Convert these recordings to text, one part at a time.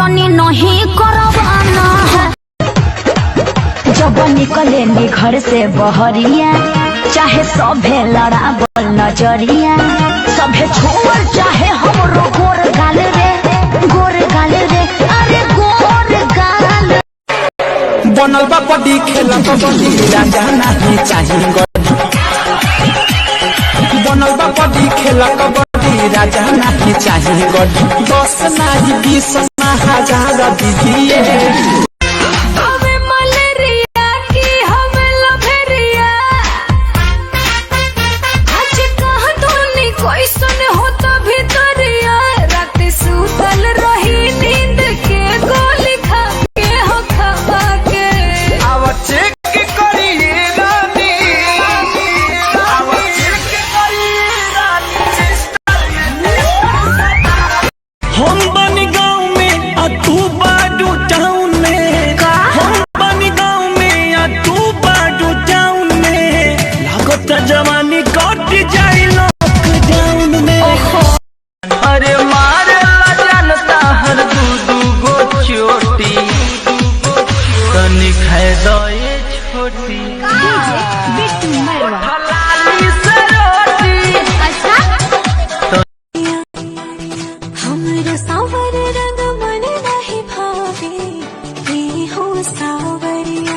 कटनी नहीं करवाना है। जब निकले नी घर से बहरिया, चाहे सभे लड़ावल नजरिया, सभे छोड़ चाहे हमरो गोर गाल रे, गोर गाल रे, अरे गोर गाल। बनल बा बड़ी खेला कबड्डी राजा नहीं चाहिए, बनल बा बड़ी खेला कबड्डी राजा नहीं चाहिए, 10 नहीं 20 ना 1000 दीजिए। हम बनी गाँव में आ तू बाडू टाउन में, हम बनी गाँव में आ तू बाडू टाउन में, लागत जवानी कट जाई लॉकडाउन में। अरे मारे ला जानता हर दू गो चोटी, तनी खाए दो ये छोटी हलाली से रोटी। हमरो सावर रंग मन नहीं भावे, ये हो सावरिया।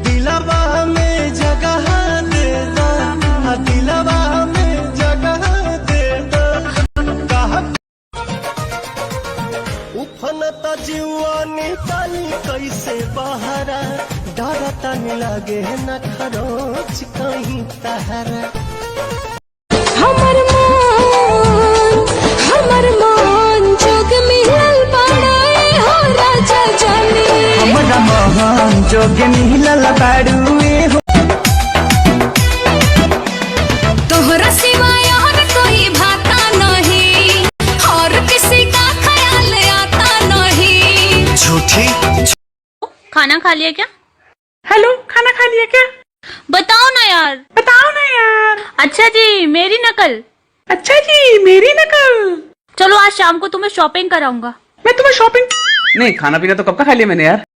दिलवा में जगह दे दो, दिलवा में जगह दे दो। उफनता जीवानी तानी कैसे बहरा, डरता नहीं लगे न खरोच कहीं तहरा। हमर मान जोग मिलल बाड़े हो राजा जाने, हमरा महान जोग मिलल बाड़ुए हो। तोहरा सिवाय और कोई भाता नहीं, और किसी का ख्याल आता नहीं। झूठी खाना खा लिया क्या? हेलो, खाना खा लिया क्या? बताओ ना यार। बताओ ना यार। अच्छा जी, मेरी नकल। अच्छा जी, मेरी नकल। चलो आज शाम को तुम्हें शॉपिंग कराऊंगा। मैं तुम्हें शॉपिंग नहीं, खाना पीना तो कब का खा लिया मैंने यार।